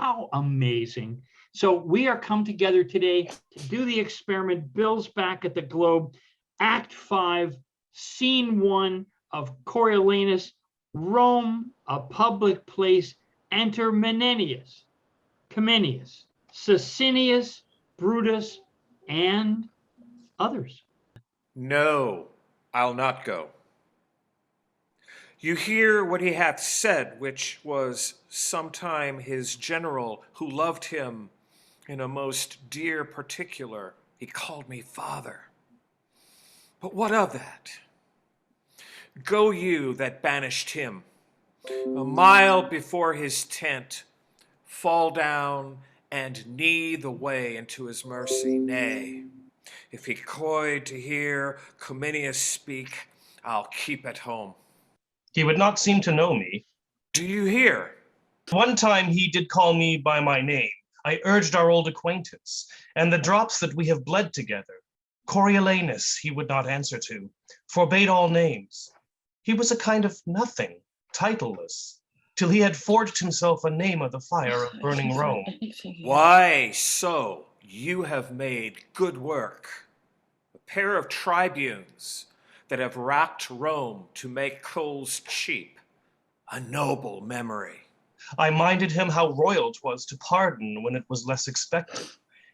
How amazing. So we are come together today to do the experiment. Bill's back at the Globe, Act 5, Scene 1 of Coriolanus, Rome, a public place. Enter Menenius, Comenius, Sicinius, Brutus, and others. No, I'll not go. You hear what he hath said, which was sometime his general, who loved him in a most dear particular. He called me father. But what of that? Go you that banished him, a mile before his tent, fall down and knee the way into his mercy. Nay, if he coy to hear Comenius speak, I'll keep at home. He would not seem to know me. Do you hear? One time he did call me by my name. I urged our old acquaintance, and the drops that we have bled together. Coriolanus he would not answer to, forbade all names. He was a kind of nothing, titleless, till he had forged himself a name of the fire of burning Rome. Why, so you have made good work. A pair of tribunes that have racked Rome to make coals cheap. A noble memory. I minded him how royal 'twas to pardon when it was less expected.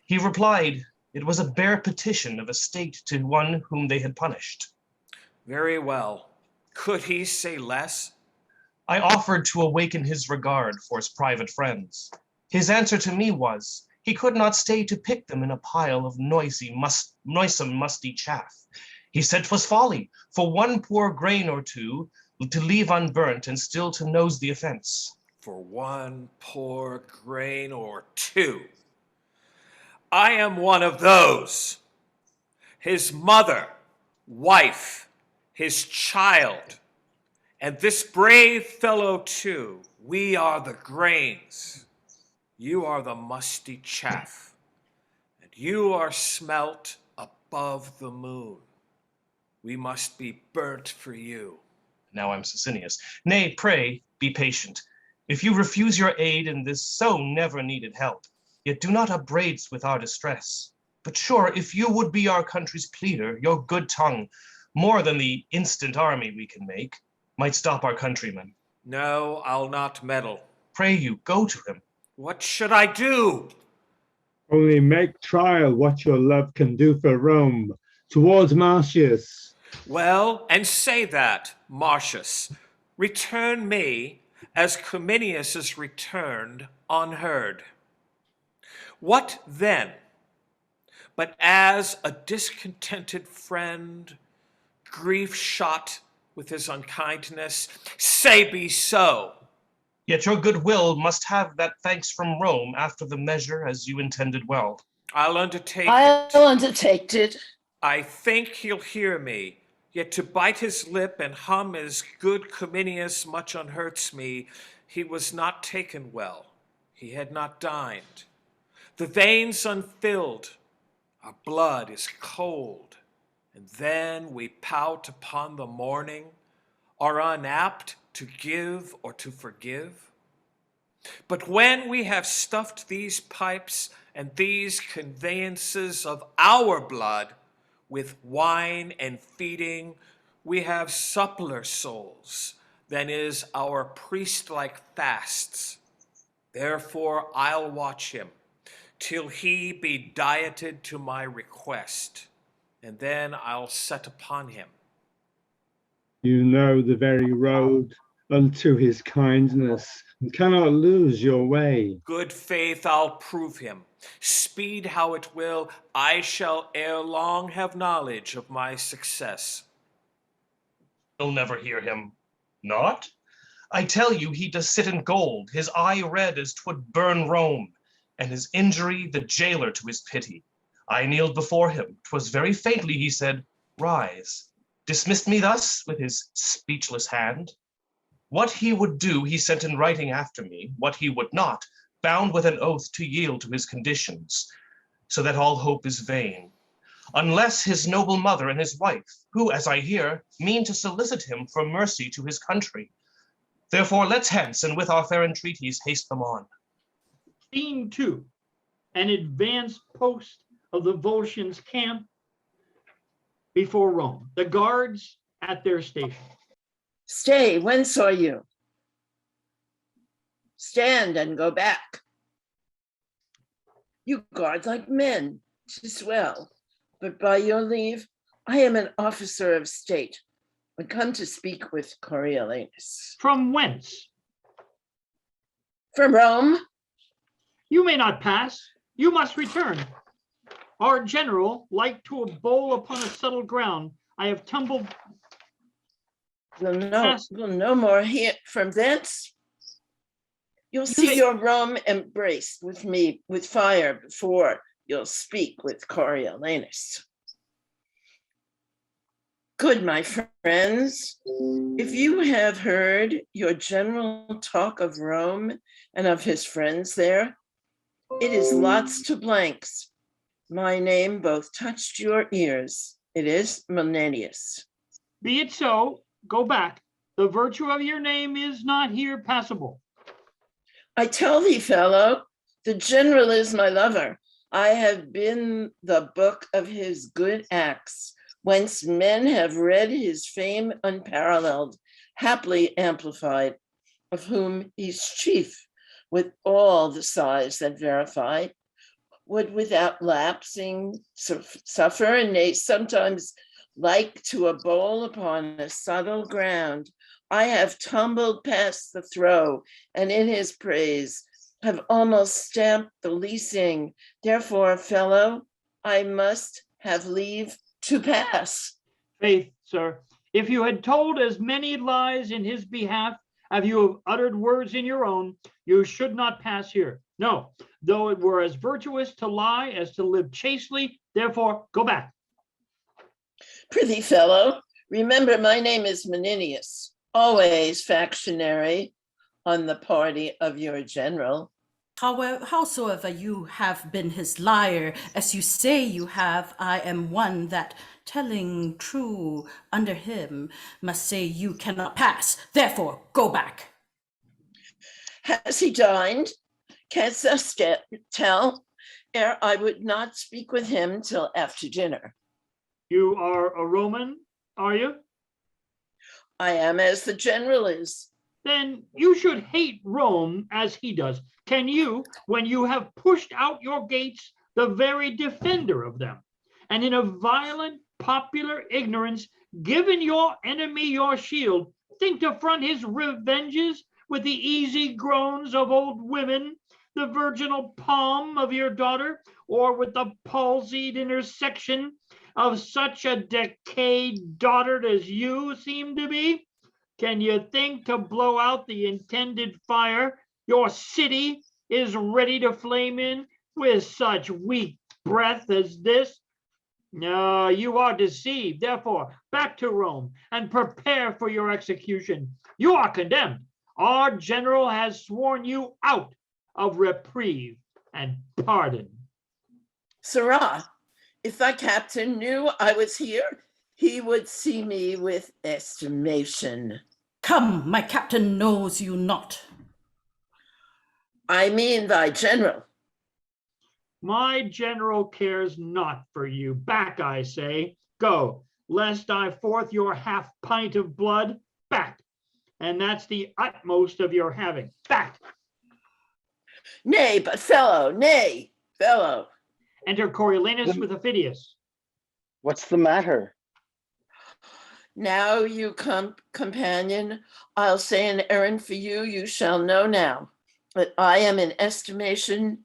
He replied, it was a bare petition of a state to one whom they had punished. Very well. Could he say less? I offered to awaken his regard for his private friends. His answer to me was, he could not stay to pick them in a pile of noisome, musty chaff. He said 'twas folly for one poor grain or two to leave unburnt and still to nose the offense. For one poor grain or two. I am one of those. His mother, wife, his child, and this brave fellow too. We are the grains. You are the musty chaff, and you are smelt above the moon. We must be burnt for you. Now I'm Sicinius. Nay, pray, be patient. If you refuse your aid in this so never needed help, yet do not upbraids with our distress. But sure, if you would be our country's pleader, your good tongue, more than the instant army we can make, might stop our countrymen. No, I'll not meddle. Pray you, go to him. What should I do? Only make trial what your love can do for Rome. Towards Marcius. Well, and say that, Marcius, return me as Comenius is returned unheard. What then? But as a discontented friend, grief shot with his unkindness, say be so. Yet your good will must have that thanks from Rome after the measure as you intended well. I'll undertake it. I think he'll hear me, yet to bite his lip and hum as good Comenius much unhurts me. He was not taken well, he had not dined. The veins unfilled, our blood is cold, and then we pout upon the morning, are unapt to give or to forgive. But when we have stuffed these pipes and these conveyances of our blood with wine and feeding, we have suppler souls than is our priest-like fasts. Therefore I'll watch him till he be dieted to my request, and then I'll set upon him. You know the very road unto his kindness, and cannot lose your way. Good faith, I'll prove him. Speed how it will, I shall ere long have knowledge of my success. You'll never hear him. Not? I tell you, he does sit in gold, his eye red as 'twould burn Rome, and his injury the jailer to his pity. I kneeled before him, 'twas very faintly he said, rise. Dismissed me thus with his speechless hand. What he would do he sent in writing after me, what he would not, bound with an oath to yield to his conditions, so that all hope is vain. Unless his noble mother and his wife, who, as I hear, mean to solicit him for mercy to his country. Therefore let's hence, and with our fair entreaties haste them on. Scene 2, an advanced post of the Volscians' camp before Rome. The guards at their station. Stay, whence are you? Stand and go back. You guard like men, 'tis well, but by your leave, I am an officer of state, and come to speak with Coriolanus. From whence? From Rome? You may not pass. You must return. Our general, like to a bowl upon a settled ground, I have tumbled. Will no more hear from thence. You'll see your Rome embraced with me with fire before you'll speak with Coriolanus. Good, my friends, if you have heard your general talk of Rome and of his friends there, it is lots to blanks. My name both touched your ears. It is Menenius. Be it so, go back. The virtue of your name is not here passable. I tell thee, fellow, the general is my lover. I have been the book of his good acts, whence men have read his fame unparalleled, haply amplified, of whom he's chief, with all the sighs that verify, would without lapsing suffer, and nay, sometimes like to a bowl upon a subtle ground. I have tumbled past the throw, and in his praise have almost stamped the leasing. Therefore, fellow, I must have leave to pass. Faith, sir, if you had told as many lies in his behalf as you have uttered words in your own, you should not pass here. No, though it were as virtuous to lie as to live chastely, therefore go back. Prithee, fellow, remember my name is Menenius, always factionary on the party of your general. Howsoever you have been his liar, as you say you have, I am one that, telling true under him, must say you cannot pass. Therefore, go back. Has he dined? Canst thou tell, ere I would not speak with him till after dinner? You are a Roman, are you? I am as the general is. Then you should hate Rome as he does. Can you, when you have pushed out your gates, the very defender of them, and in a violent popular ignorance, given your enemy your shield, think to front his revenges with the easy groans of old women, the virginal palm of your daughter, or with the palsied intersection of such a decayed dotard as you seem to be? Can you think to blow out the intended fire your city is ready to flame in with such weak breath as this? No, you are deceived. Therefore, back to Rome and prepare for your execution. You are condemned. Our general has sworn you out of reprieve and pardon. Sirrah, if thy captain knew I was here, he would see me with estimation. Come, my captain knows you not. I mean thy general. My general cares not for you. Back, I say. Go, lest I forth your half pint of blood. Back. And that's the utmost of your having. Back. Nay, but fellow, nay, fellow. Enter Coriolanus with Aufidius. What's the matter? Now you companion, I'll say an errand for you, you shall know now. But I am in estimation,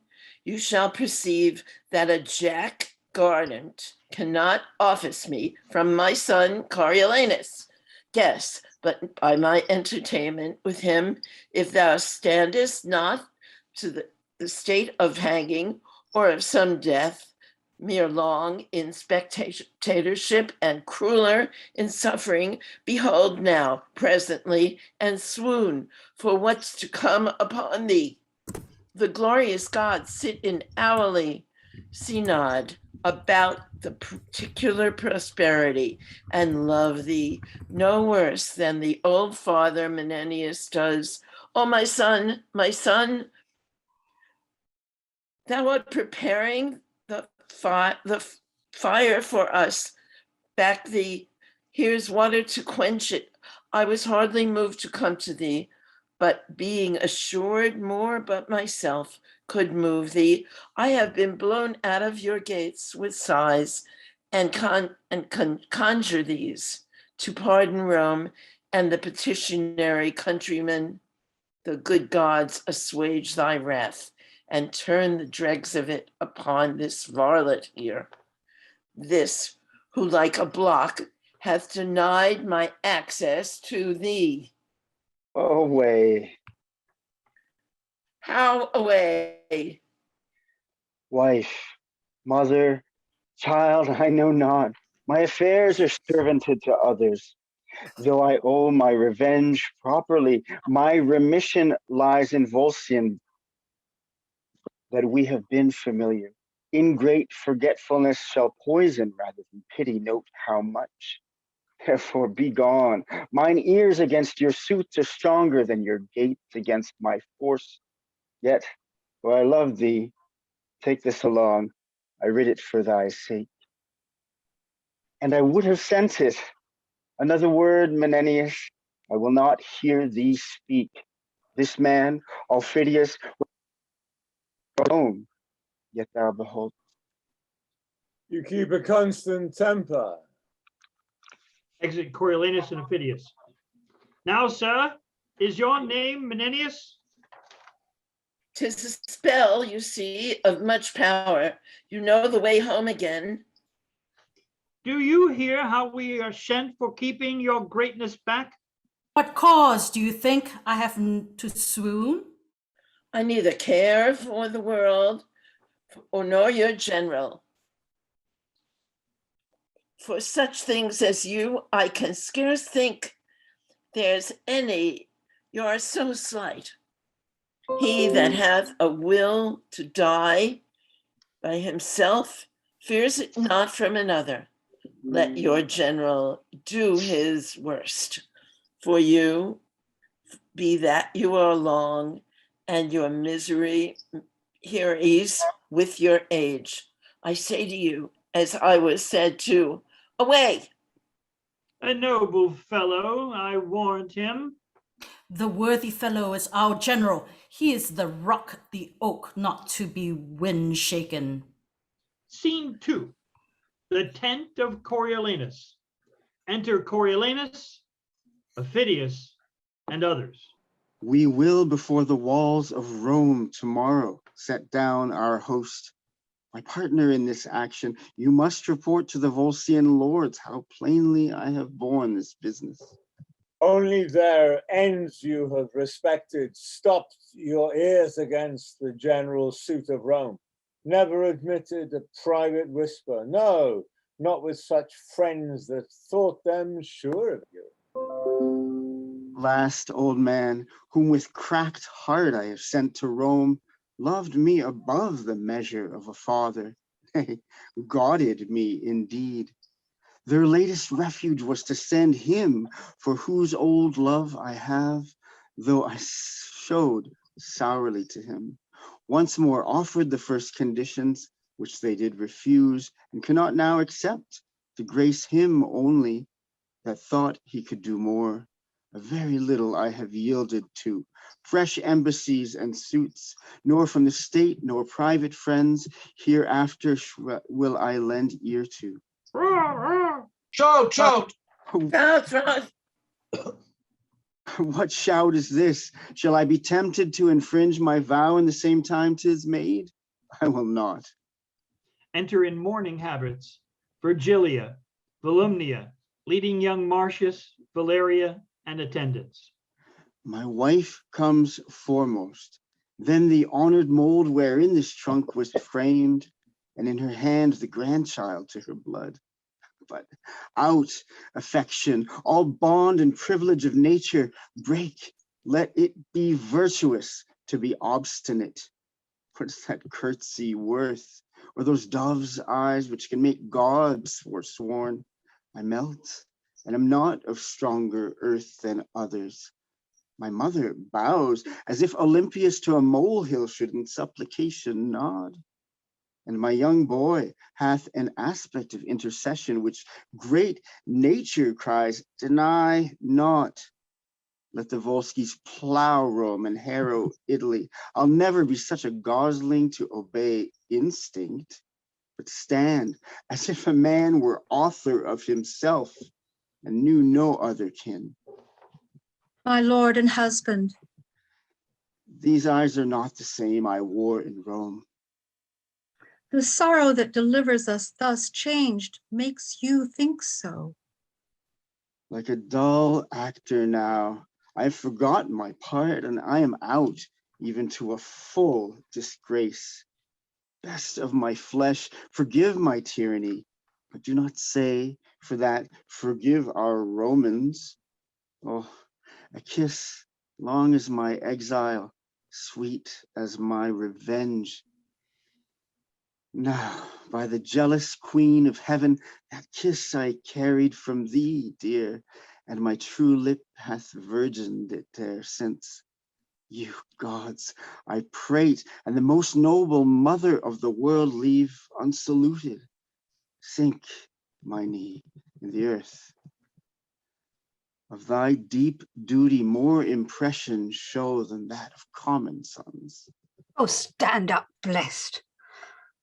you shall perceive that a jack guardant cannot office me from my son Coriolanus. Guess, but by my entertainment with him, if thou standest not to the state of hanging or of some death, mere long in spectatorship and crueler in suffering, behold now, presently, and swoon for what's to come upon thee. The glorious gods sit in hourly synod about the particular prosperity and love thee no worse than the old father Menenius does. Oh, my son, Thou art preparing the fire for us. Back thee, here's water to quench it. I was hardly moved to come to thee, but being assured more but myself could move thee, I have been blown out of your gates with sighs and conjure these to pardon Rome and the petitionary countrymen. The good gods assuage thy wrath and turn the dregs of it upon this varlet here. This, who like a block hath denied my access to thee. Away, How away? wife, mother, child, I know not. My affairs are servanted to others. Though I owe my revenge properly, my remission lies in Volscian, that we have been familiar. Ingrate forgetfulness shall poison rather than pity, note how much. Therefore be gone. Mine ears against your suits are stronger than your gates against my force. Yet, for I love thee, take this along. I writ it for thy sake. And I would have sent it. Another word, Menenius, I will not hear thee speak. This man, Aufidius, alone, yet thou behold. You keep a constant temper. Exit Coriolanus and Aufidius. Now, sir, is your name Menenius? 'Tis a spell, you see, of much power. You know the way home again. Do you hear how we are sent for keeping your greatness back? What cause do you think I have to swoon? I neither care for the world or nor your general. For such things as you, I can scarce think there's any. You are so slight. He that hath a will to die by himself fears it not from another. Let your general do his worst. For you, be that you are long, and your misery here ease with your age. I say to you, as I was said to, away. A noble fellow, I warrant him. The worthy fellow is our general. He is the rock, the oak, not to be wind shaken. Scene 2, the tent of Coriolanus. Enter Coriolanus, Aufidius, and others. We will before the walls of Rome tomorrow set down our host. My partner in this action, you must report to the Volscian lords how plainly I have borne this business. Only their ends you have respected, stopped your ears against the general suit of Rome. Never admitted a private whisper, no, not with such friends that thought them sure of you. Last old man, whom with cracked heart I have sent to Rome, loved me above the measure of a father, nay, godded me indeed. Their latest refuge was to send him, for whose old love I have, though I showed sourly to him. Once more offered the first conditions, which they did refuse, and cannot now accept, to grace him only, that thought he could do more. A very little I have yielded to, fresh embassies and suits, nor from the state nor private friends hereafter will I lend ear to. Shout! What shout is this? Shall I be tempted to infringe my vow in the same time 'tis made? I will not. Enter in mourning habits Virgilia, Volumnia, leading young Marcius, Valeria, and attendants. My wife comes foremost, then the honored mold wherein this trunk was framed, and in her hand the grandchild to her blood. But out, affection, all bond and privilege of nature, break. Let it be virtuous to be obstinate. What is that curtsy worth? Or those dove's eyes which can make gods forsworn? I melt, and am not of stronger earth than others. My mother bows as if Olympius to a molehill should in supplication nod. And my young boy hath an aspect of intercession which great nature cries, deny not. Let the Volscis plow Rome and harrow Italy. I'll never be such a gosling to obey instinct, but stand as if a man were author of himself and knew no other kin. My lord and husband, These eyes are not the same I wore in Rome. the sorrow that delivers us thus changed makes you think so. Like a dull actor now, I've forgotten my part and I am out even to a full disgrace. Best of my flesh, forgive my tyranny, but do not say for that, forgive our Romans. Oh, a kiss long as my exile, sweet as my revenge. Now, by the jealous queen of heaven, that kiss I carried from thee, dear, and my true lip hath virgined it there since. You gods, I prate, and the most noble mother of the world leave unsaluted. Sink my knee in the earth. Of thy deep duty more impression show than that of common sons. Oh, stand up, blessed.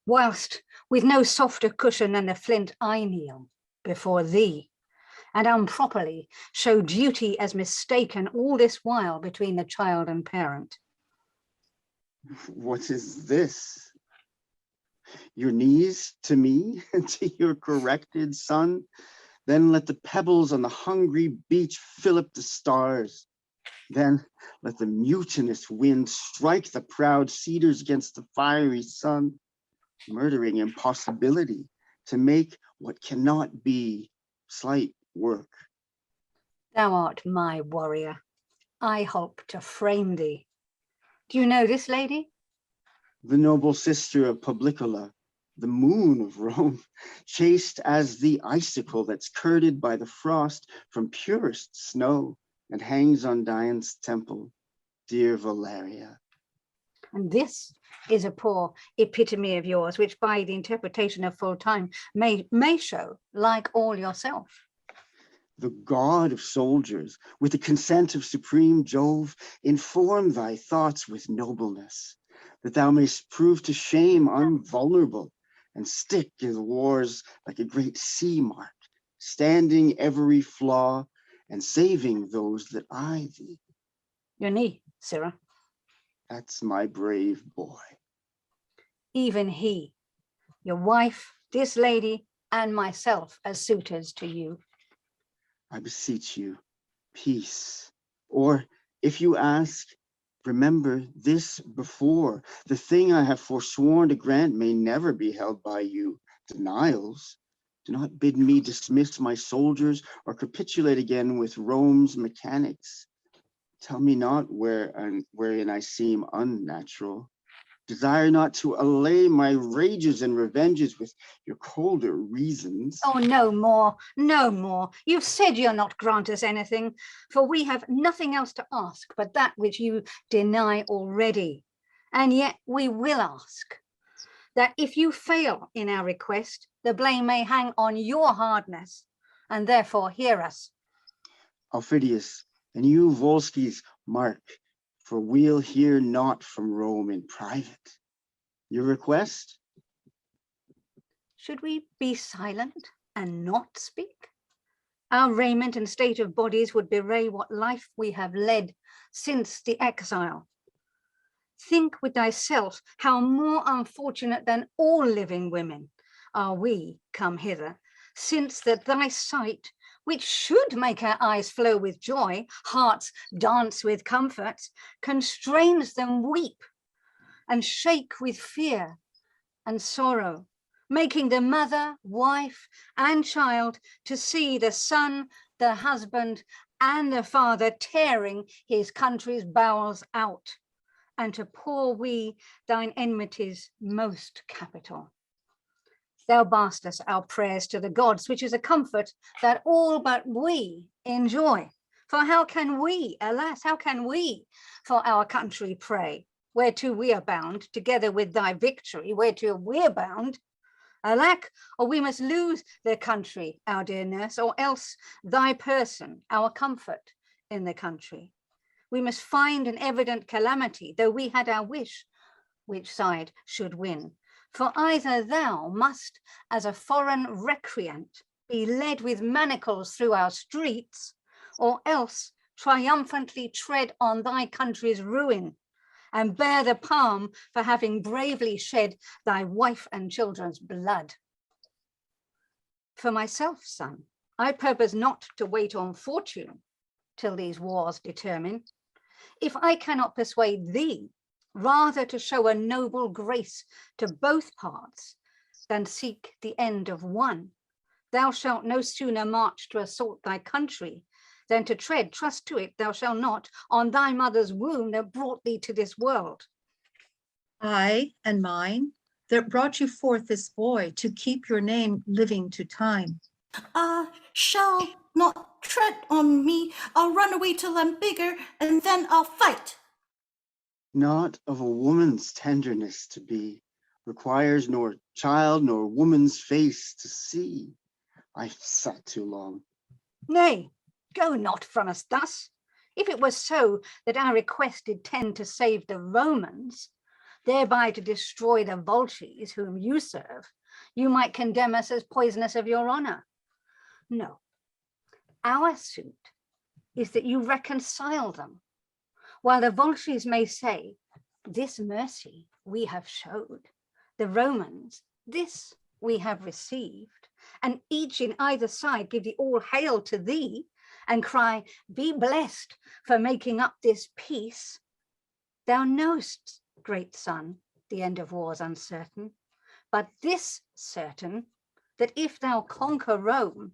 Whilst with no softer cushion than the flint I kneel before thee, and improperly show duty as mistaken all this while between the child and parent. What is this? Your knees to me, to your corrected son? Then let the pebbles on the hungry beach fill up the stars. Then let the mutinous wind strike the proud cedars against the fiery sun, murdering impossibility to make what cannot be slight work. Thou art my warrior. I hope to frame thee. Do you know this lady? The noble sister of Publicola, the moon of Rome, chaste as the icicle that's curded by the frost from purest snow and hangs on Dian's temple, dear Valeria. And this is a poor epitome of yours, which by the interpretation of full time may show like all yourself. The god of soldiers, with the consent of supreme Jove, inform thy thoughts with nobleness, that thou mayst prove to shame unvulnerable and stick in the wars like a great sea mark, standing every flaw and saving those that eye thee. Your knee, Sirois. That's my brave boy. Even he, your wife, this lady, and myself as suitors to you. I beseech you, peace. Or if you ask, remember this before. The thing I have forsworn to grant may never be held by you. Denials. Do not bid me dismiss my soldiers or capitulate again with Rome's mechanics. Tell me not wherein I seem unnatural. Desire not to allay my rages and revenges with your colder reasons. Oh, no more, no more. You've said you'll not grant us anything, for we have nothing else to ask but that which you deny already. And yet we will ask that if you fail in our request, the blame may hang on your hardness, and therefore hear us. Aufidius, and you Volscis, mark, for we'll hear not from Rome in private. Your request? Should we be silent and not speak? Our raiment and state of bodies would bewray what life we have led since the exile. Think with thyself how more unfortunate than all living women are we come hither, since that thy sight, which should make our eyes flow with joy, hearts dance with comfort, constrains them weep and shake with fear and sorrow, making the mother, wife, and child to see the son, the husband, and the father tearing his country's bowels out, and to pour we thine enmities most capital. Thou bar'st us our prayers to the gods, which is a comfort that all but we enjoy, For how can we, alas, how can we for our country pray? Whereto we are bound, together with thy victory, whereto we're bound. Alack, or we must lose their country, our dear nurse, or else thy person, our comfort in the country. We must find an evident calamity, though we had our wish, which side should win. For either thou must, as a foreign recreant, be led with manacles through our streets, or else triumphantly tread on thy country's ruin, and bear the palm for having bravely shed thy wife and children's blood. For myself, son, I purpose not to wait on fortune till these wars determine. If I cannot persuade thee, rather to show a noble grace to both parts than seek the end of one, thou shalt no sooner march to assault thy country than to tread, trust to it, thou shalt not, on thy mother's womb that brought thee to this world. I and mine that brought you forth this boy to keep your name living to time. Shall not tread on me. I'll run away till I'm bigger, and then I'll fight. Not of a woman's tenderness to be, requires nor child nor woman's face to see. I've sat too long. Nay, go not from us thus. If it was so that our request did tend to save the Romans, thereby to destroy the vultures whom you serve, you might condemn us as poisonous of your honor. No, our suit is that you reconcile them, while the vultures may say, this mercy we have showed, the Romans, this we have received, and each in either side give the all hail to thee, and cry, be blessed for making up this peace. Thou knowest, great son, the end of war's uncertain, but this certain, that if thou conquer Rome,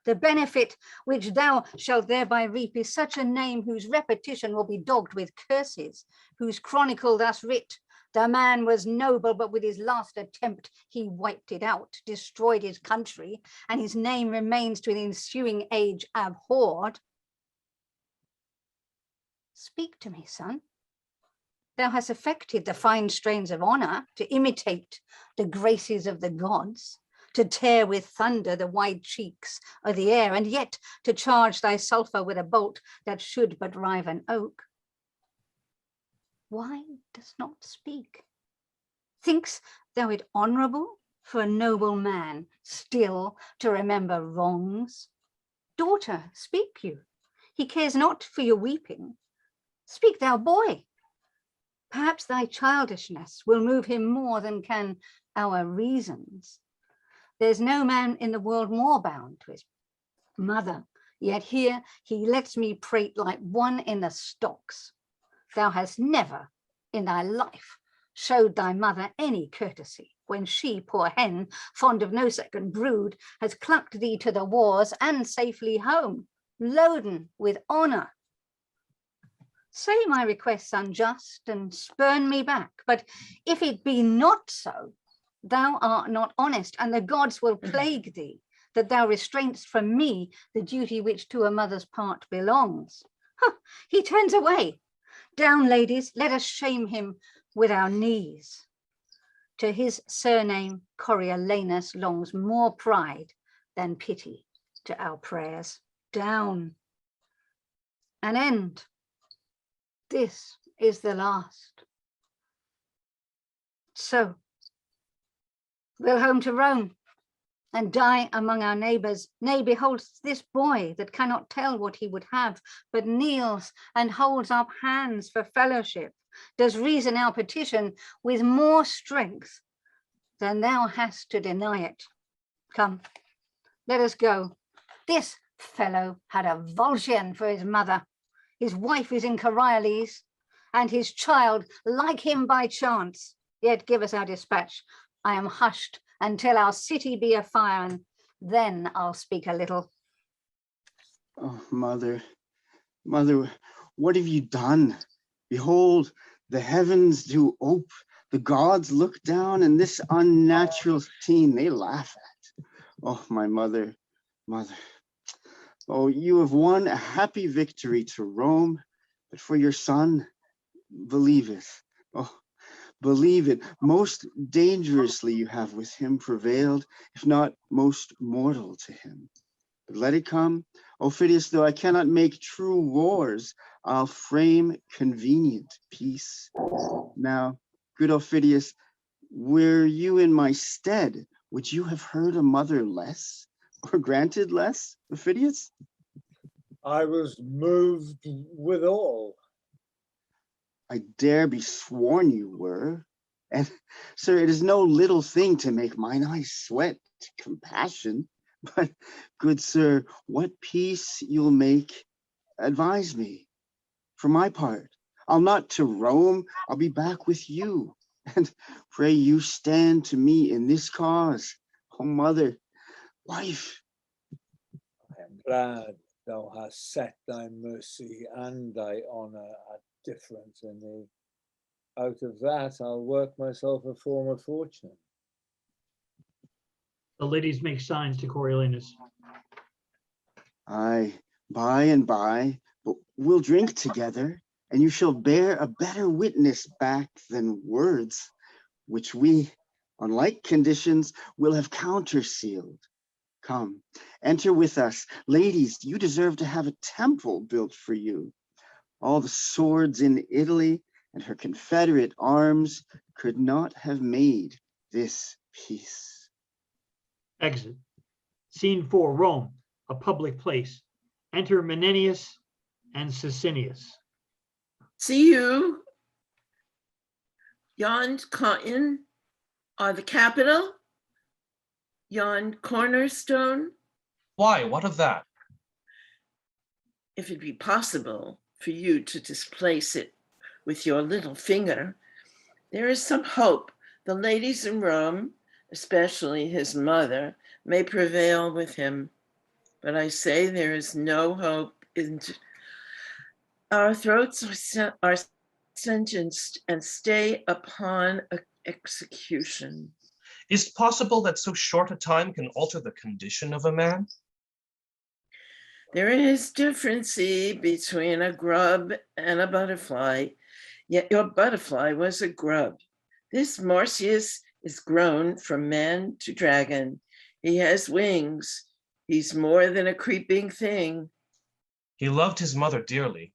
the benefit which thou shalt thereby reap is such a name whose repetition will be dogged with curses, whose chronicle thus writ, the man was noble, but with his last attempt he wiped it out, destroyed his country, and his name remains to the ensuing age abhorred. Speak to me, son. Thou hast affected the fine strains of honor to imitate the graces of the gods, to tear with thunder the wide cheeks of the air, and yet to charge thy sulphur with a bolt that should but rive an oak. Why dost not speak? Think'st thou it honorable for a noble man still to remember wrongs? Daughter, speak you. He cares not for your weeping. Speak thou, boy. Perhaps thy childishness will move him more than can our reasons. There's no man in the world more bound to his mother, yet here he lets me prate like one in the stocks. Thou hast never in thy life showed thy mother any courtesy, when she, poor hen, fond of no second brood, has clucked thee to the wars and safely home, loaden with honor. Say my request's unjust and spurn me back, but if it be not so, thou art not honest, and the gods will plague thee, that thou restrainst from me the duty which to a mother's part belongs. Huh, he turns away. Down, ladies, let us shame him with our knees. To his surname, Coriolanus longs more pride than pity to our prayers. Down. An end. This is the last. So, we'll home to Rome and die among our neighbors. Nay, behold this boy that cannot tell what he would have, but kneels and holds up hands for fellowship, does reason our petition with more strength than thou hast to deny it. Come, let us go. This fellow had a Volscian for his mother. His wife is in Coriolanus, and his child like him by chance. Yet give us our dispatch. I am hushed until our city be afire, and then I'll speak a little. Oh, mother, mother, what have you done? Behold, the heavens do ope, the gods look down, and this unnatural scene they laugh at. Oh, my mother, mother, Oh, you have won a happy victory to Rome, but for your son, believe it. Oh, believe it. Most dangerously you have with him prevailed, if not most mortal to him. But let it come. Aufidius, though I cannot make true wars, I'll frame convenient peace. Now, good Aufidius, were you in my stead, would you have heard a mother less, or granted less, Aufidius? I was moved withal. I dare be sworn you were. And, sir, it is no little thing to make mine eyes sweat compassion. But, good sir, what peace you'll make, advise me. For my part, I'll not to Rome, I'll be back with you. And pray you stand to me in this cause. Oh, mother, wife. I am glad thou hast set thy mercy and thy honor at difference in thee. Out of that I'll work myself a form of fortune. The ladies make signs to Coriolanus. Aye, by and by, but we'll drink together, and you shall bear a better witness back than words, which we, on like conditions, will have countersealed. Come, enter with us. Ladies, you deserve to have a temple built for you. All the swords in Italy and her confederate arms could not have made this peace. Exit. Scene 4, Rome, a public place. Enter Menenius and Sicinius. See you. Yon cotton are the capital, yon cornerstone. Why, what of that? If it be possible for you to displace it with your little finger, there is some hope the ladies in Rome, especially his mother, may prevail with him. But I say there is no hope. Our throats are sentenced and stay upon execution. Is it possible that so short a time can alter the condition of a man? There is difference between a grub and a butterfly, yet your butterfly was a grub. This Marcius is grown from man to dragon. He has wings. He's more than a creeping thing. He loved his mother dearly.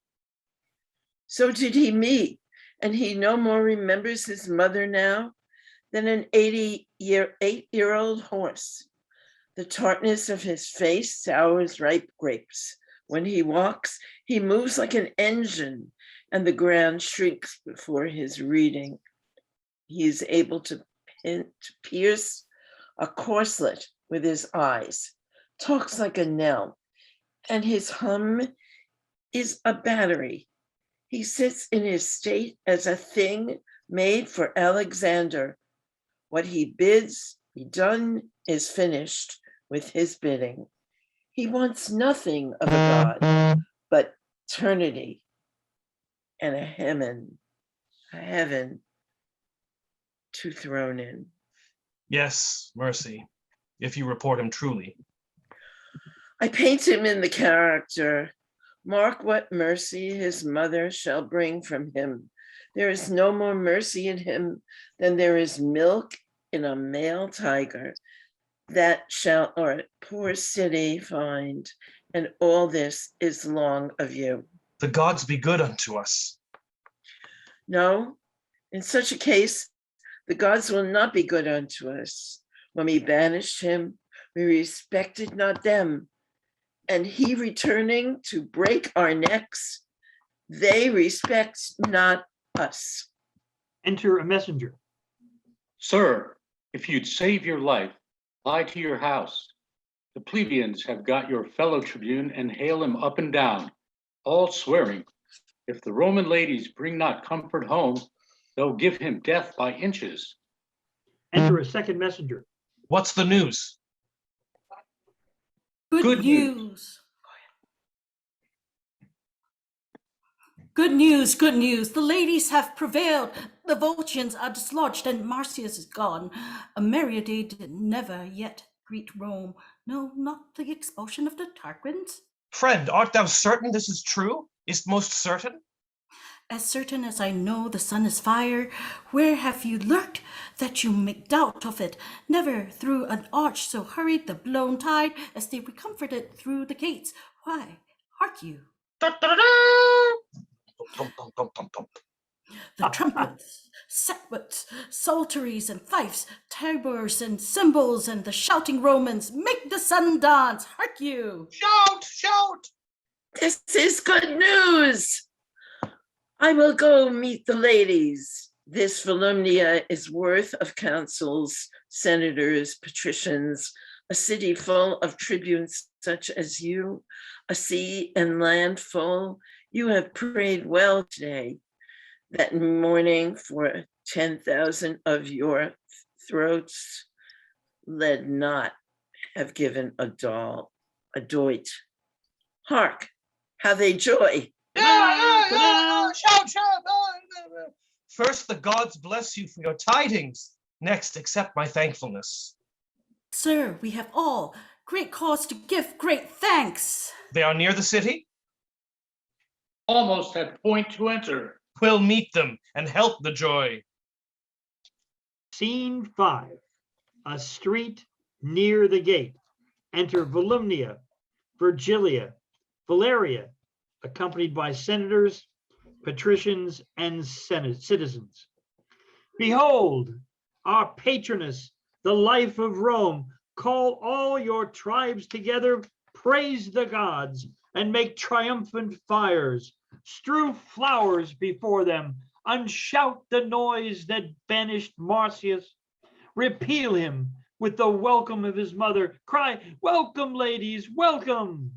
So did he me, and he no more remembers his mother now than an 8-year-old horse. The tartness of his face sours ripe grapes. When he walks, he moves like an engine, and the ground shrinks before his reading. He is able to pierce a corselet with his eyes, talks like a knell, and his hum is a battery. He sits in his state as a thing made for Alexander. What he bids be done is finished with his bidding. He wants nothing of a god but eternity and a heaven to throne in. Yes, mercy, if you report him truly. I paint him in the character. Mark what mercy his mother shall bring from him. There is no more mercy in him than there is milk in a male tiger. That shall our poor city find, and all this is long of you. The gods be good unto us. No, in such a case, the gods will not be good unto us. When we banished him, we respected not them, and he returning to break our necks, they respect not us. Enter a messenger. Sir, if you'd save your life, fly to your house. The plebeians have got your fellow tribune and hail him up and down, all swearing, if the Roman ladies bring not comfort home, they'll give him death by inches. Enter a second messenger. What's the news? Good news. Good news, good news. The ladies have prevailed. The Volscians are dislodged and Marcius is gone. A merrier day did never yet greet Rome. No, not the expulsion of the Tarquins. Friend, art thou certain this is true? Is most certain? As certain as I know the sun is fire, where have you lurked that you make doubt of it? Never through an arch so hurried the blown tide as they were comforted through the gates. Why, hark you, the trumpets, sackbuts, psalteries and fifes, tabors and cymbals, and the shouting Romans make the sun dance. Hark you! Shout, shout! This is good news. I will go meet the ladies. This Volumnia is worth of consuls, senators, patricians, a city full of tribunes such as you, a sea and land full. You have prayed well today. That morning for 10,000 of your throats, let not have given a doit. Hark, how they joy. Shout, shout! First, the gods bless you for your tidings. Next, accept my thankfulness. Sir, we have all great cause to give great thanks. They are near the city? Almost at point to enter. We'll meet them and help the joy. Scene 5, a street near the gate. Enter Volumnia, Virgilia, Valeria, accompanied by senators, patricians, and citizens. Behold, our patroness, the life of Rome. Call all your tribes together, praise the gods, and make triumphant fires. Strew flowers before them, unshout the noise that banished Marcius. Repeal him with the welcome of his mother. Cry, welcome, ladies, welcome.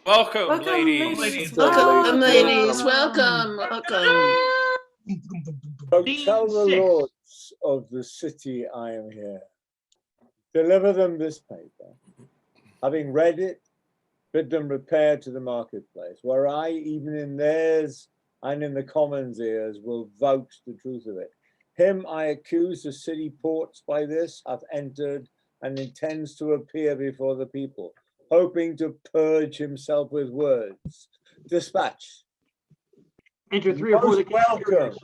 Welcome, Welcome, ladies. ladies. Welcome, ladies. Welcome, welcome. So Scene tell the 6. lords of the city I am here. Deliver them this paper. Having read it, bid them repair to the marketplace, where I, even in theirs and in the commons' ears, will vouch the truth of it. Him I accuse the city ports by this hath entered and intends to appear before the people, hoping to purge himself with words. Dispatch. Enter 3 or 4 of the Most welcome. conspirators.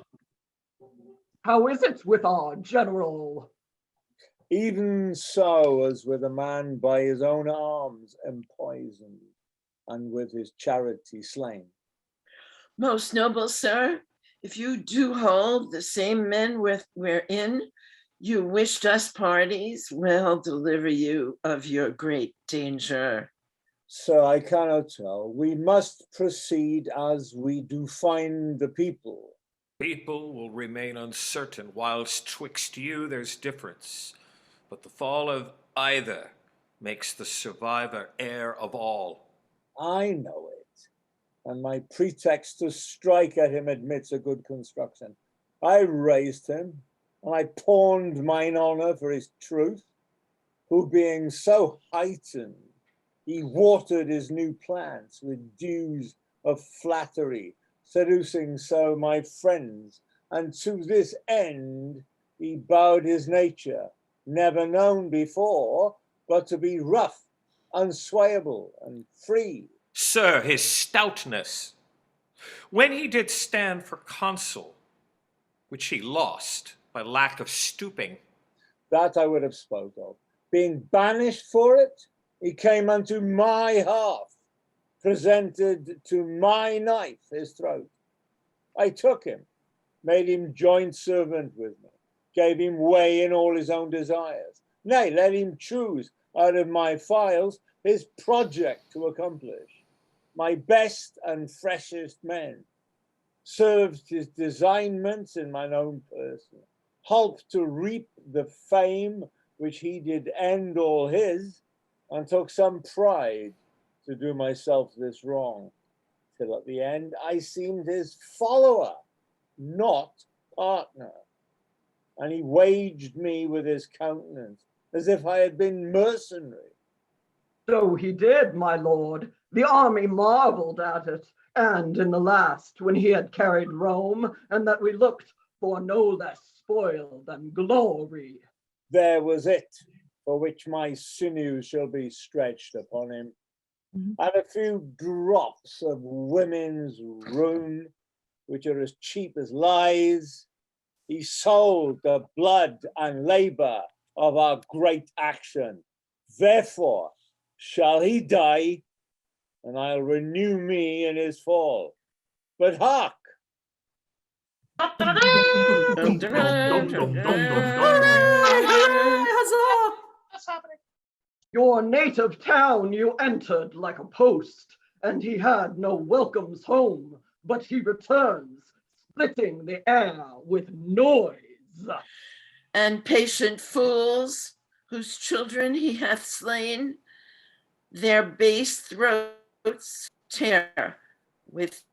How is it with our general? Even so as with a man by his own arms empoisoned, and with his charity slain. Most noble sir, if you do hold the same men wherein you wished us parties, will deliver you of your great danger. So I cannot tell. We must proceed as we do find the people. People will remain uncertain, whilst twixt you there's difference. But the fall of either makes the survivor heir of all. I know it, and my pretext to strike at him admits a good construction. I raised him, and I pawned mine honor for his truth, who being so heightened, he watered his new plans with dews of flattery, seducing so my friends, and to this end he bowed his nature, never known before, but to be rough, unswayable, and free. Sir, his stoutness, when he did stand for consul, which he lost by lack of stooping. That I would have spoke of. Being banished for it, he came unto my hearth, presented to my knife his throat. I took him, made him joint servant with me, gave him way in all his own desires. Nay, let him choose out of my files his project to accomplish. My best and freshest men served his designments in mine own person, helped to reap the fame which he did end all his, and took some pride to do myself this wrong, till at the end I seemed his follower, not partner. And he waged me with his countenance, as if I had been mercenary. So he did, my lord. The army marveled at it, and in the last, when he had carried Rome, and that we looked for no less spoil than glory. There was it, for which my sinews shall be stretched upon him. Mhm. and a few drops of women's rune, which are as cheap as lies. He sold the blood and labor of our great action. Therefore shall he die, and I'll renew me in his fall. But hark! Your native town you entered like a post, and he had no welcomes home, but he returns, splitting the air with noise. And patient fools, whose children he hath slain, their base throats tear with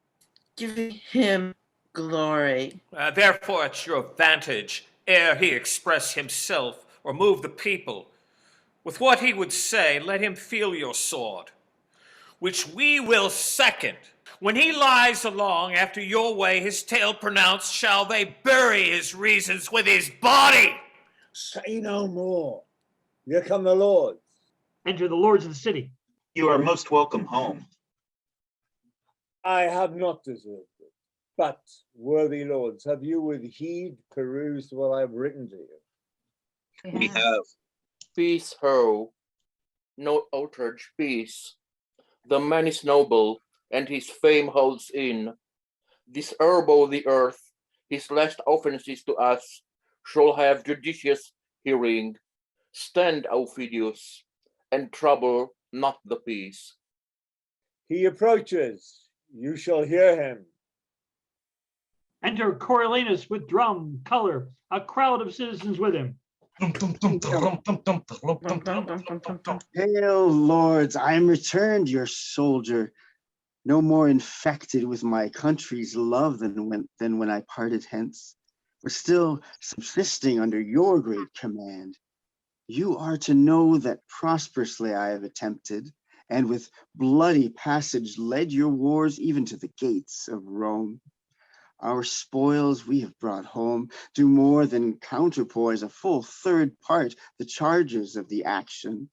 giving him glory. Therefore, it's your vantage, ere he express himself or move the people, with what he would say, let him feel your sword, which we will second. When he lies along after your way, his tale pronounced, shall they bury his reasons with his body. Say no more. Here come the lords. Enter the lords of the city. You are most welcome home. I have not deserved it. But, worthy lords, have you with heed perused what I have written to you? We have. Peace, ho, no outrage, peace. The man is noble, and his fame holds in. Disturbo the earth, his last offenses to us shall have judicious hearing. Stand, Aufidius, and trouble not the peace. He approaches, you shall hear him. Enter Coriolanus with drum, color, a crowd of citizens with him. Hail, lords, I am returned, your soldier, no more infected with my country's love than when I parted hence, but still subsisting under your great command. You are to know that prosperously I have attempted, and with bloody passage led your wars even to the gates of Rome. Our spoils we have brought home do more than counterpoise a full third part the charges of the action.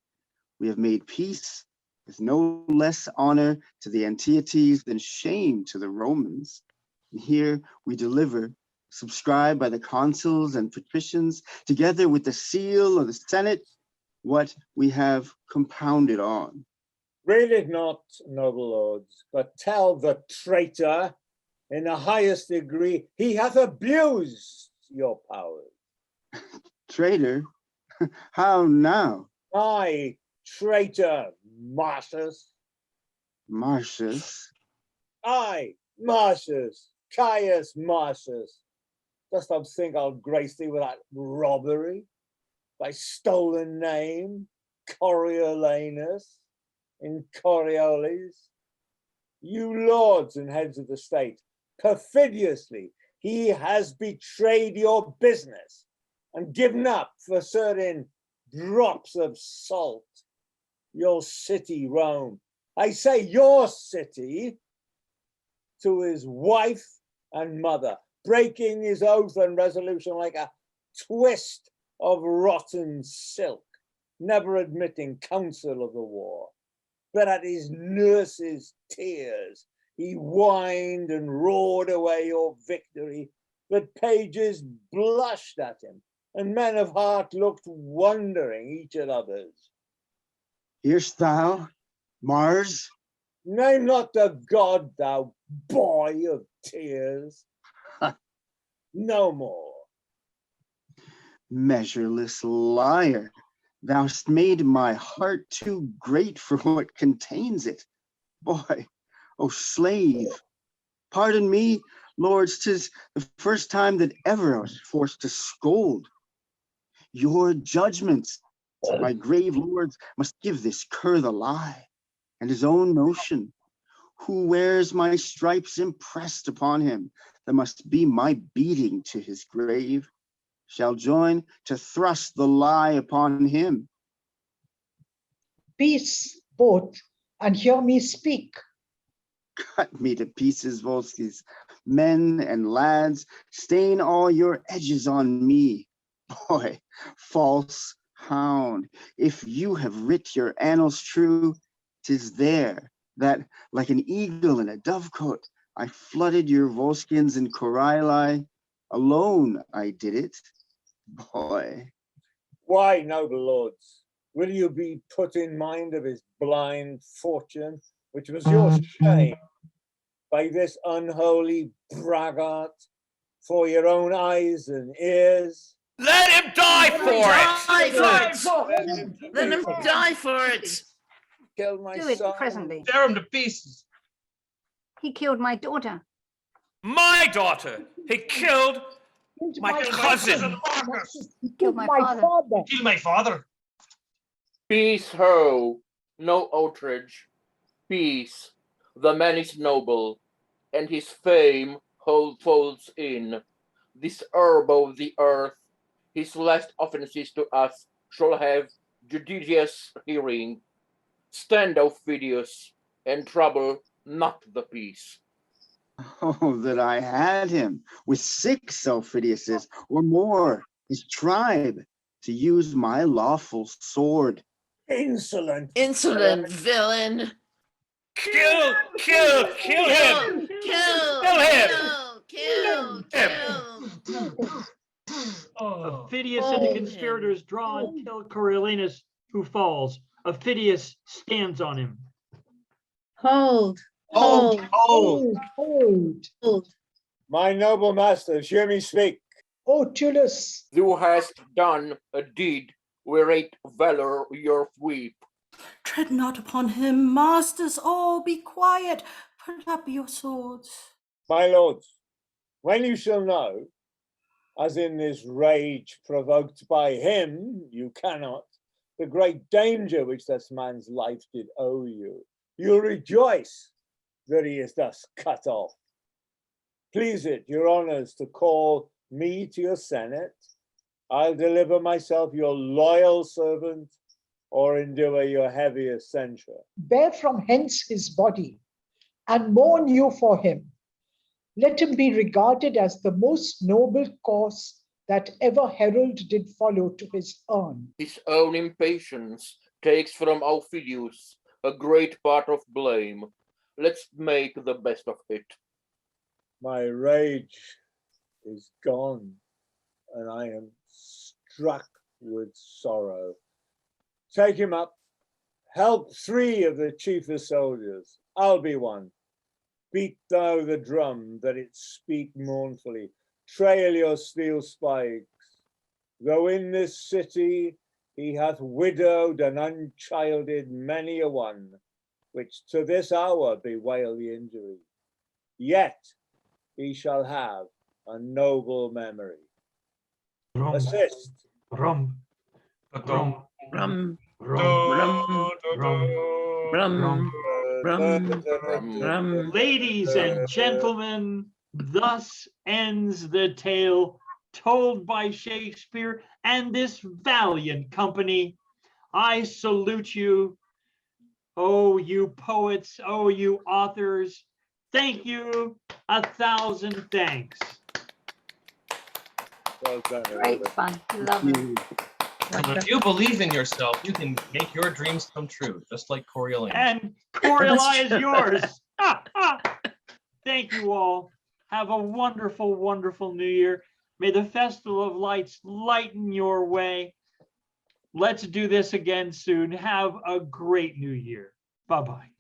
We have made peace with no less honor to the Antiotes than shame to the Romans. And here we deliver, subscribed by the consuls and patricians, together with the seal of the Senate, what we have compounded on. Read it not, noble lords, but tell the traitor in the highest degree he hath abused your powers. Traitor? How now? Aye, traitor, Marcius. Marcius? Aye, Marcius, Caius Marcius. Dost thou think I'll grace thee with that robbery? Thy stolen name, Coriolanus, in Coriolis? You lords and heads of the state, perfidiously, he has betrayed your business and given up for certain drops of salt. Your city, Rome, I say your city, to his wife and mother, breaking his oath and resolution like a twist of rotten silk, never admitting counsel of the war, but at his nurse's tears, he whined and roared away your victory, that pages blushed at him, and men of heart looked wondering each at others. Hear'st thou, Mars? Name not the god, thou boy of tears. No more. Measureless liar, thou'st made my heart too great for what contains it. Boy, oh slave, pardon me, lords, 'tis the first time that ever I was forced to scold. Your judgments, my grave lords, must give this cur the lie, and his own notion. Who wears my stripes impressed upon him, that must be my beating to his grave, shall join to thrust the lie upon him. Peace, both, and hear me speak. Cut me to pieces, Volskis. Men and lads, stain all your edges on me. Boy, false hound, if you have writ your annals true, 'Tis there that, like an eagle in a dovecote, I flooded your Volscians and Coriolanus. Alone I did it, boy. Why, noble lords, will you be put in mind of his blind fortune, which was your shame, by this unholy braggart, for your own eyes and ears? Let him die for it! Let him die for it! Killed my Do it son. presently. Tear him to pieces. He killed my daughter. My daughter. He killed my cousin. He Killed my father. Kill my father. Peace, ho! No outrage. Peace. The man is noble, and his fame folds in. This herb of the earth, his last offences to us shall have judicious hearing. Stand, Aufidius, and trouble not the peace. Oh, that I had him with 6 Aufidiuses or more, his tribe, to use my lawful sword. Insolent! Insolent villain! Kill him! Kill! Kill Kill! Aufidius and the conspirators draw and kill Coriolanus, who falls. Aufidius stands on him. Hold, Hold, Hold, hold. hold. My noble masters, hear me speak. Oh, Tullus, Thou hast done a deed whereat valor your weep. Tread not upon him, masters all, be quiet. Put up your swords. My lords, when you shall know, as in this rage provoked by him, you cannot, the great danger which this man's life did owe you, you'll rejoice that he is thus cut off. Please it, your honors, to call me to your senate. I'll deliver myself your loyal servant, or endure your heaviest censure. bear from hence his body, and mourn you for him. Let him be regarded as the most noble course that ever herald did follow to his urn. His own impatience takes from Aufidius a great part of blame. Let's make the best of it. My rage is gone, and I am struck with sorrow. Take him up, help 3 of the chiefest soldiers. I'll be one. Beat thou the drum, that it speak mournfully. Trail your steel spikes. Though in this city he hath widowed and unchilded many a one, which to this hour bewail the injury, yet he shall have a noble memory. Assist. Rum, Rum, Rum, rum, rum, rum. Ladies and gentlemen, thus ends the tale told by Shakespeare and this valiant company. I salute you. Oh, you poets, oh, you authors. Thank you. 1,000 thanks. Well done, Great fun. Love it. And if you believe in yourself, you can make your dreams come true, just like Coriolanus. And Coriolanus is yours. Thank you all. Have a wonderful, wonderful New Year. May the Festival of Lights lighten your way. Let's do this again soon. Have a great New Year. Bye-bye.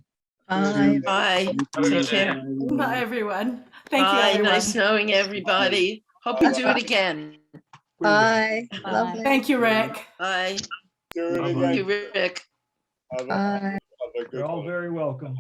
Bye. Bye. Take care. Bye, everyone. Thank you, Bye. everyone. Nice knowing everybody. Hope you do it again. Bye. Bye. Lovely. Thank you, Rick. Bye. Do it Bye-bye. Thank again. you, Rick. Have a Bye. good You're all one. very welcome.